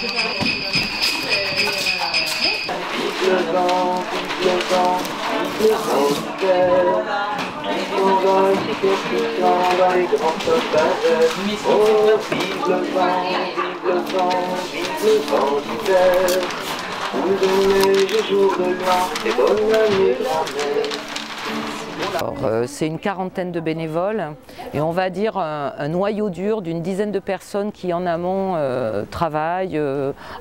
le vent, vive le vent, vive le vent d'hiver, qui s'envole si soufflant dans les grands sauvages. Oh, vive le vent, vive le vent, vive le vent d'hiver, boule de neige et jour de blanc, et bonne année grand-mère. C'est une quarantaine de bénévoles et on va dire un noyau dur d'une dizaine de personnes qui en amont travaillent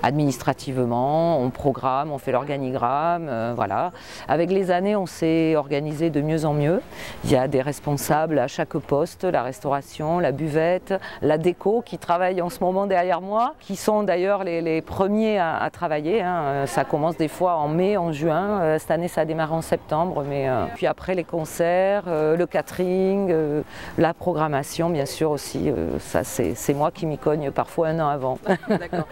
administrativement, on programme, on fait l'organigramme, voilà. Avec les années, on s'est organisé de mieux en mieux. Il y a des responsables à chaque poste, la restauration, la buvette, la déco qui travaillent en ce moment derrière moi, qui sont d'ailleurs les premiers à travailler, hein. Ça commence des fois en mai, en juin, cette année ça a démarré en septembre, mais puis après les concerts, le catering, la programmation bien sûr aussi, ça c'est moi qui m'y cogne parfois un an avant. D'accord.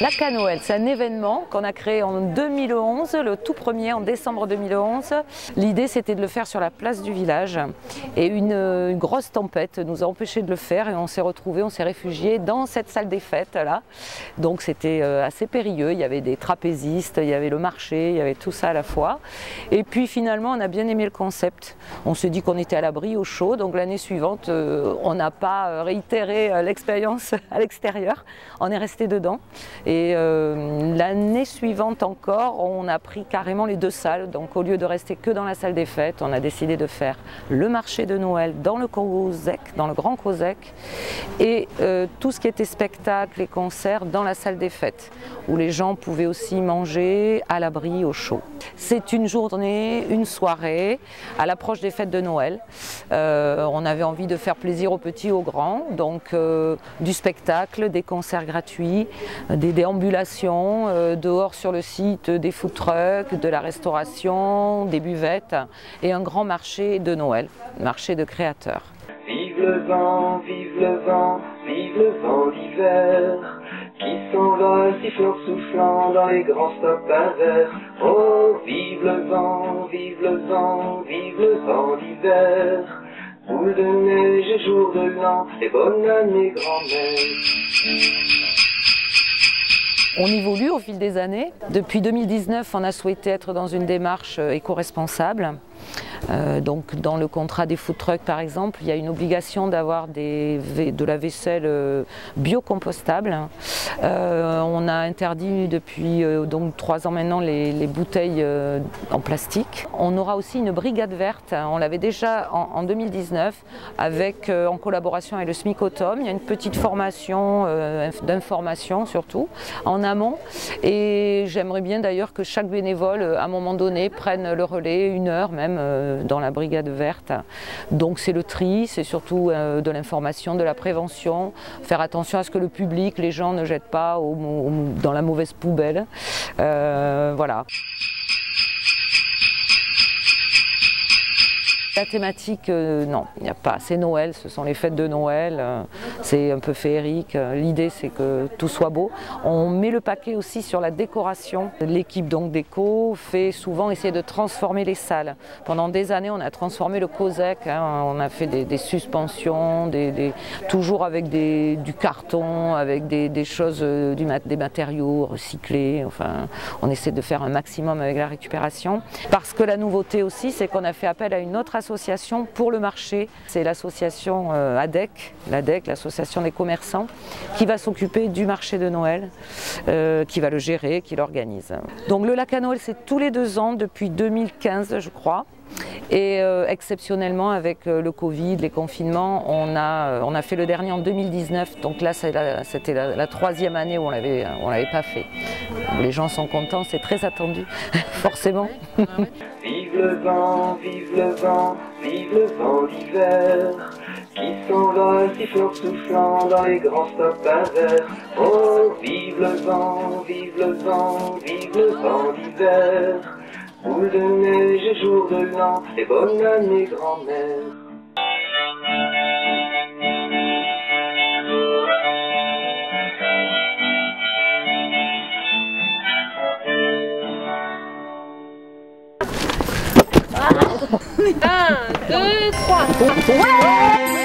Lac à Noël, c'est un événement qu'on a créé en 2011, le tout premier en décembre 2011. L'idée c'était de le faire sur la place du village et une grosse tempête nous a empêché de le faire et on s'est retrouvés, on s'est réfugiés dans cette salle des fêtes là. Donc c'était assez périlleux, il y avait des trapézistes, il y avait le marché, il y avait tout ça à la fois. Et puis finalement on a bien aimé le concept. On s'est dit qu'on était à l'abri, au chaud, donc l'année suivante on n'a pas réitéré l'expérience à l'extérieur, on est resté dedans. Et l'année suivante encore, on a pris carrément les deux salles. Donc au lieu de rester que dans la salle des fêtes, on a décidé de faire le marché de Noël dans le COSEC, dans le grand COSEC, et tout ce qui était spectacle et concerts dans la salle des fêtes, où les gens pouvaient aussi manger à l'abri, au chaud. C'est une journée, une soirée, à l'approche des fêtes de Noël. On avait envie de faire plaisir aux petits, aux grands, donc du spectacle, des concerts gratuits, des déambulations, dehors sur le site, des food trucks, de la restauration, des buvettes et un grand marché de Noël, marché de créateurs. Vive le vent, vive le vent, vive le vent d'hiver, qui s'envole sifflant, soufflant dans les grands stoppins verts. Oh, vive le vent, vive le vent, vive le vent d'hiver, boule de neige et jour de blanc, et bonne année grand-mère. On évolue au fil des années. Depuis 2019, on a souhaité être dans une démarche éco-responsable. Donc dans le contrat des food trucks par exemple, il y a une obligation d'avoir de la vaisselle biocompostable. On a interdit depuis donc 3 ans maintenant les bouteilles en plastique. On aura aussi une brigade verte, on l'avait déjà en 2019 avec, en collaboration avec le SMIC Automne. Il y a une petite formation d'information surtout en amont et j'aimerais bien d'ailleurs que chaque bénévole à un moment donné prenne le relais, 1 heure même dans la brigade verte. Donc c'est le tri, c'est surtout de l'information, de la prévention, faire attention à ce que le public, les gens ne jettent pas dans la mauvaise poubelle. Voilà. La thématique, non, il n'y a pas. C'est Noël, ce sont les fêtes de Noël, c'est un peu féerique. L'idée, c'est que tout soit beau. On met le paquet aussi sur la décoration. L'équipe donc déco fait souvent essayer de transformer les salles. Pendant des années, on a transformé le COSEC, hein, on a fait des suspensions, toujours avec du carton, avec des choses, des matériaux recyclés. Enfin, on essaie de faire un maximum avec la récupération. Parce que la nouveauté aussi, c'est qu'on a fait appel à une autre association pour le marché, c'est l'association ADEC, l'association des commerçants, qui va s'occuper du marché de Noël, qui va le gérer, qui l'organise. Donc le lac à Noël, c'est tous les 2 ans depuis 2015 je crois. Et exceptionnellement avec le Covid, les confinements, on a fait le dernier en 2019, donc là c'était la 3e année où on l'avait pas fait. Les gens sont contents, c'est très attendu, forcément. Vive le vent, vive le vent, vive le vent d'hiver, qui s'envole sifflant, soufflant dans les grands stoppins verts. Oh, vive le vent, vive le vent, vive le vent d'hiver, boule de neige et jour de blanc, et bonne année grand-mère. Un, deux, trois. Ouais!